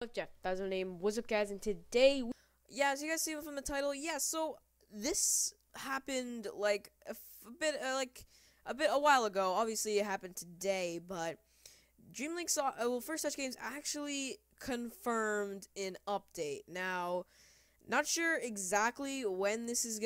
NoLifeJeff, that's our name. What's up, guys? And today, yeah, as you guys see from the title, yeah. So this happened like a while ago. Obviously, it happened today, but Dream League saw First Touch Games actually confirmed an update. Now, not sure exactly when this is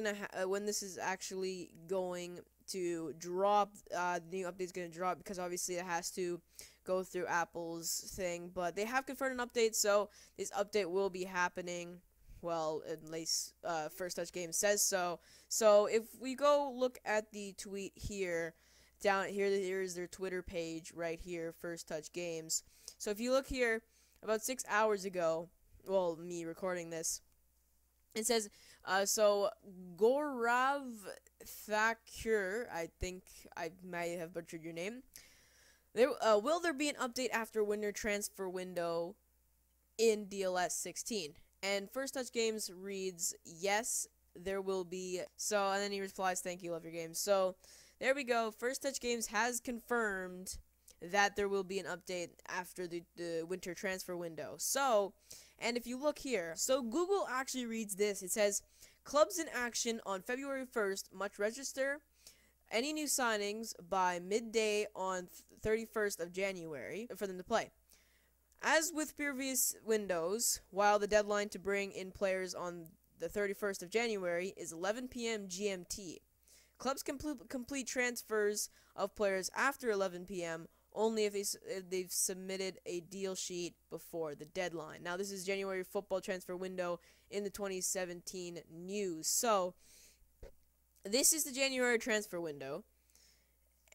when this is actually going to drop. The new update's gonna drop because obviously it has to go through Apple's thing, but they have confirmed an update, so this update will be happening. Well, at least First Touch Games says so. So if we go look at the tweet here, down here, here's their Twitter page right here, First Touch Games. So if you look here, about 6 hours ago, well, me recording this, it says, so Gorav Thakur, I think I might have butchered your name. Will there be an update after winter transfer window in DLS 16? And First Touch Games reads, yes, there will be. So, and then he replies, thank you, love your games. So, there we go. First Touch Games has confirmed that there will be an update after the winter transfer window. So, and if you look here, so Google actually reads this. It says, clubs in action on February 1st must register any new signings by midday on 31st of January for them to play. As with previous windows, while the deadline to bring in players on the 31st of January is 11 p.m. GMT, clubs complete transfers of players after 11 p.m. only if they've submitted a deal sheet before the deadline. Now, this is January football transfer window in the 2017 news. So, this is the January transfer window,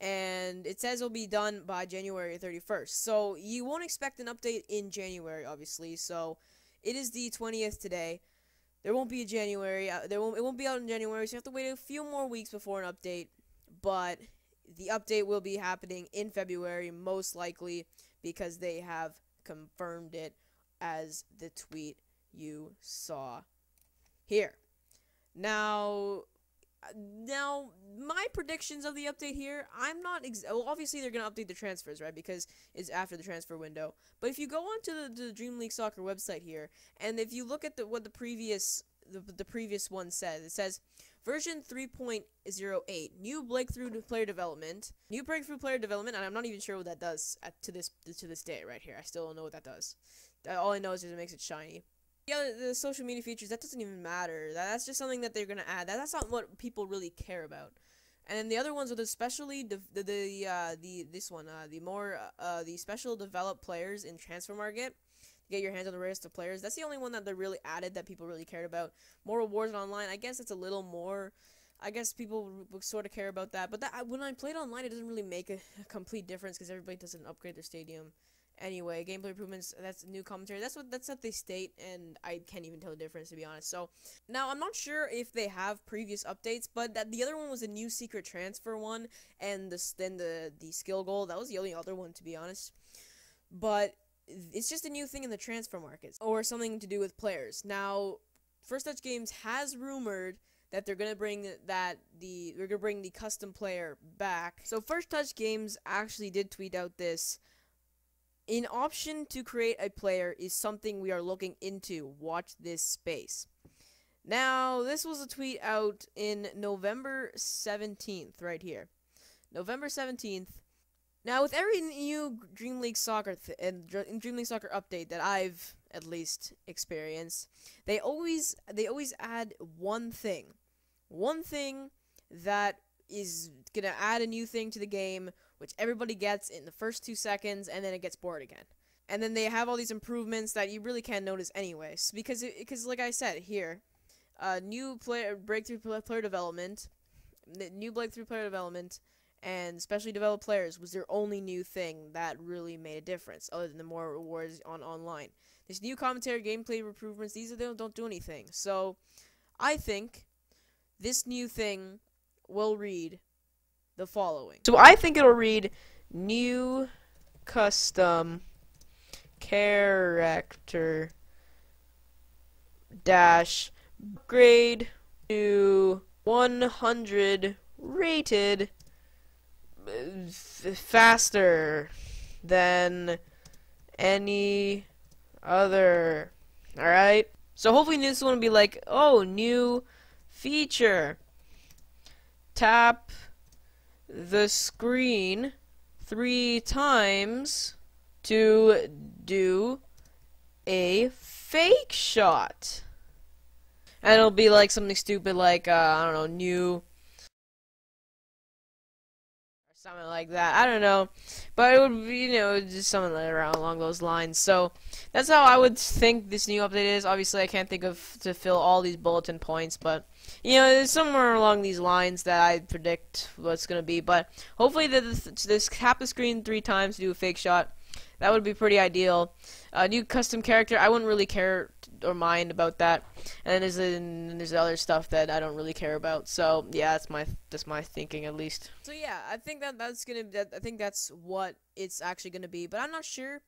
and it says it'll be done by January 31st. So you won't expect an update in January, obviously. So it is the 20th today. There won't be a January. It won't be out in January. So you have to wait a few more weeks before an update. But the update will be happening in February, most likely, because they have confirmed it as the tweet you saw here. Now, my predictions of the update here, I'm not well, obviously they're going to update the transfers, right, because it's after the transfer window. But if you go onto the Dream League Soccer website here, and if you look at what the previous one says, it says version 3.08, new breakthrough player development, and I'm not even sure what that does to this day right here. I still don't know what that does. All I know is it makes it shiny. The social media features, that doesn't even matter. That's just something that they're gonna add. That's not what people really care about. And then the other ones are especially the special developed players in transfer market. Get your hands on the rarest of players. That's the only one that they really added that people really cared about. More rewards online. I guess it's a little more. I guess people sort of care about that. But when I played online, it doesn't really make a complete difference because everybody doesn't upgrade their stadium. Anyway, gameplay improvements, that's new commentary. That's what they state, and I can't even tell the difference, to be honest. So, now, I'm not sure if they have previous updates, but the other one was a new secret transfer one, and the skill goal. That was the only other one, to be honest. But it's just a new thing in the transfer markets, or something to do with players. Now, First Touch Games has rumored that they're gonna bring the custom player back. So First Touch Games actually did tweet out this. An option to create a player is something we are looking into. Watch this space. Now, this was a tweet out in November 17th, right here. November 17th. Now, with every new Dream League Soccer Dream League Soccer update that I've at least experienced, they always add one thing that is gonna add a new thing to the game, which everybody gets in the first 2 seconds, and then it gets bored again. And then they have all these improvements that you really can't notice anyways, because like I said here, new breakthrough player development, and specially developed players was their only new thing that really made a difference, other than the more rewards online. This new commentary, gameplay improvements, these don't do anything. So, I think this new thing will read the following. So I think it'll read new custom character dash upgrade to 100 rated faster than any other. Alright? So hopefully this one will be like, oh, new feature. Tap the screen 3 times to do a fake shot. And it'll be like something stupid like, I don't know, new, or something like that. I don't know. But it would be, just something like around along those lines. So, that's how I would think this new update is. Obviously, I can't think of to fill all these bulletin points, but, there's somewhere along these lines that I predict what's going to be. But, hopefully, this tap the screen 3 times to do a fake shot. That would be pretty ideal. New custom character, I wouldn't really care or mind about that. And then there's other stuff that I don't really care about. So yeah, that's my thinking at least. So yeah, I think I think that's what it's actually gonna be. But I'm not sure.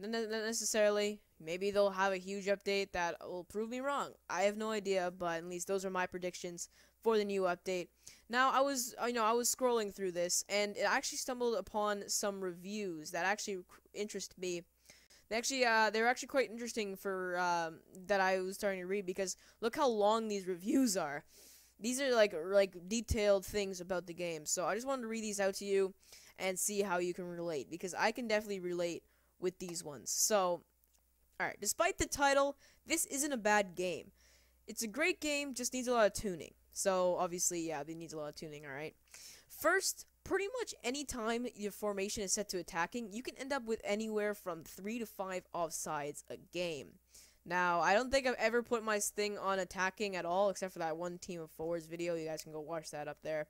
Not necessarily. Maybe they'll have a huge update that will prove me wrong. I have no idea. But at least those are my predictions for the new update. Now, I was scrolling through this, and it actually stumbled upon some reviews that actually interest me. They were actually quite interesting for that I was starting to read, because look how long these reviews are. These are like detailed things about the game. So I just wanted to read these out to you and see how you can relate, because I can definitely relate with these ones. So, alright, despite the title, this isn't a bad game. It's a great game, just needs a lot of tuning. So, obviously, yeah, it needs a lot of tuning, alright? First, pretty much any time your formation is set to attacking, you can end up with anywhere from 3 to 5 offsides a game. Now, I don't think I've ever put my thing on attacking at all, except for that one Team of Forwards video. You guys can go watch that up there.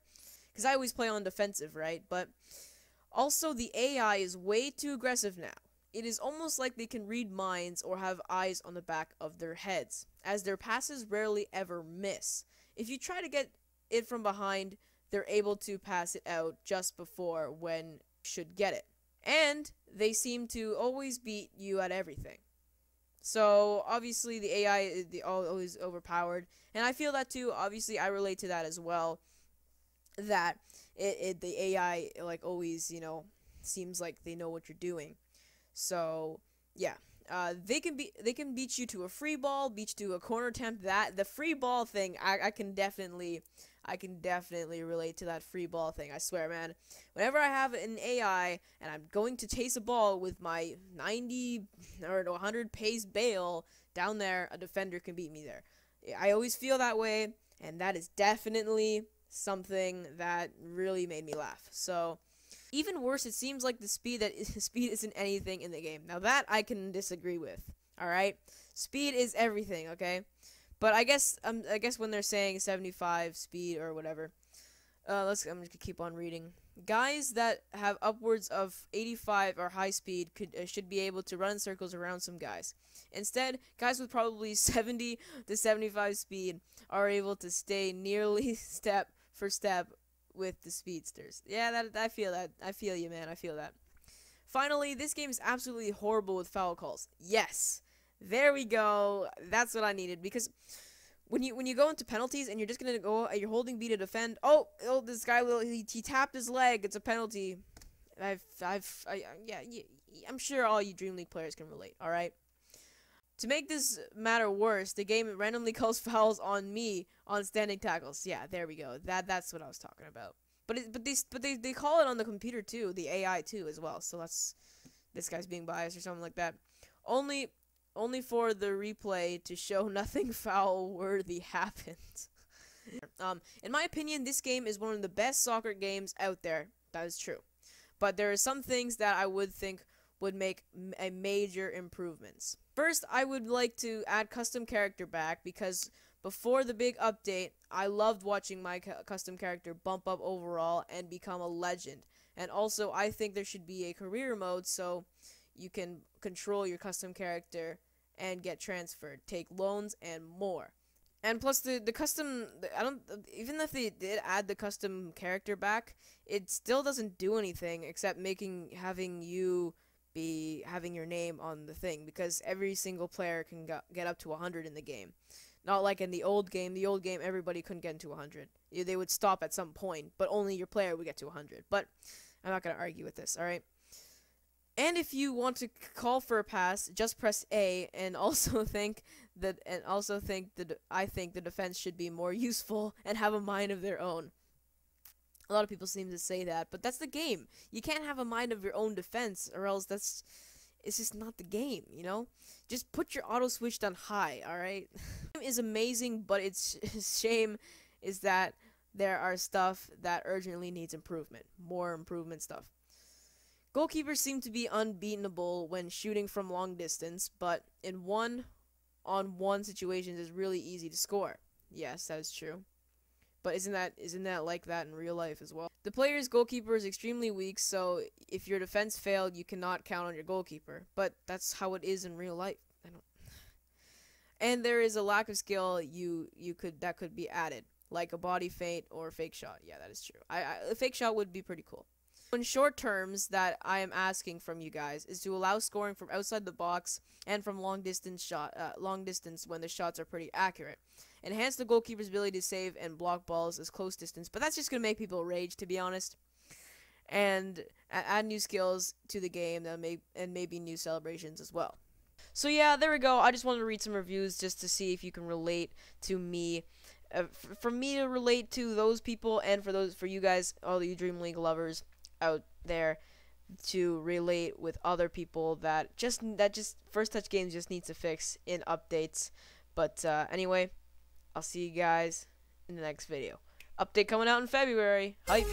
Because I always play on defensive, right? But also, the AI is way too aggressive now. It is almost like they can read minds or have eyes on the back of their heads, as their passes rarely ever miss. If you try to get it from behind, they're able to pass it out just before when you should get it. And they seem to always beat you at everything. So, obviously, the AI is always overpowered. And I feel that too. Obviously, I relate to that as well. That the AI, like, always, seems like they know what you're doing. So, yeah. They can beat you to a free ball, beat you to a corner attempt. The free ball thing, I can definitely relate to that free ball thing. I swear, man. Whenever I have an AI and I'm going to chase a ball with my 90 or 100 pace bail down there, a defender can beat me there. I always feel that way, and that is definitely something that really made me laugh. So, even worse, it seems like the speed isn't anything in the game. Now that I can disagree with. All right, speed is everything. Okay, but I guess when they're saying 75 speed or whatever, I'm just gonna keep on reading. Guys that have upwards of 85 or high speed should be able to run in circles around some guys. Instead, guys with probably 70 to 75 speed are able to stay nearly step for step with the speedsters. Yeah, I feel that. I feel you, man. I feel that. Finally, this game is absolutely horrible with foul calls. Yes, there we go. That's what I needed, because when you go into penalties and you're just gonna go, you're holding B to defend. Oh, this guy he tapped his leg. It's a penalty. Yeah, I'm sure all you Dream League players can relate. All right. To make this matter worse, the game randomly calls fouls on me on standing tackles. Yeah, there we go. That's what I was talking about. But they call it on the computer too, the AI too as well. So this guy's being biased or something like that. Only for the replay to show nothing foul worthy happened. In my opinion, this game is one of the best soccer games out there. That is true. But there are some things that I would think would make a major improvements. First, I would like to add custom character back, because before the big update, I loved watching my custom character bump up overall and become a legend. And also, I think there should be a career mode so you can control your custom character and get transferred, take loans, and more. And plus, the custom, even if they did add the custom character back, it still doesn't do anything except having your name on the thing, because every single player can get up to 100 in the game. Not like in the old game. The old game, everybody couldn't get into 100. They would stop at some point, but only your player would get to 100. But I'm not going to argue with this, alright? And if you want to call for a pass, just press A, and also think that I think the defense should be more useful and have a mind of their own. A lot of people seem to say that, but that's the game. You can't have a mind of your own defense, or else it's just not the game, you know? Just put your auto switch on high, alright? It is amazing, but its shame is that there are stuff that urgently needs improvement. More improvement stuff. Goalkeepers seem to be unbeatable when shooting from long distance, but in one-on-one situations it's really easy to score. Yes, that is true. But isn't that like that in real life as well? The player's goalkeeper is extremely weak, so if your defense failed, you cannot count on your goalkeeper. But that's how it is in real life. And there is a lack of skill that could be added, like a body feint or fake shot. Yeah, that is true. A fake shot would be pretty cool. In short terms, that I am asking from you guys is to allow scoring from outside the box and from long distance when the shots are pretty accurate. Enhance the goalkeeper's ability to save and block balls as close distance, but that's just gonna make people rage, to be honest. And add new skills to the game and maybe new celebrations as well. So yeah, there we go. I just wanted to read some reviews just to see if you can relate to me. For me to relate to those people, and for you guys, all you Dream League lovers out there, to relate with other people that just First Touch games just needs to fix in updates. But anyway, I'll see you guys in the next video. Update coming out in February. Hype!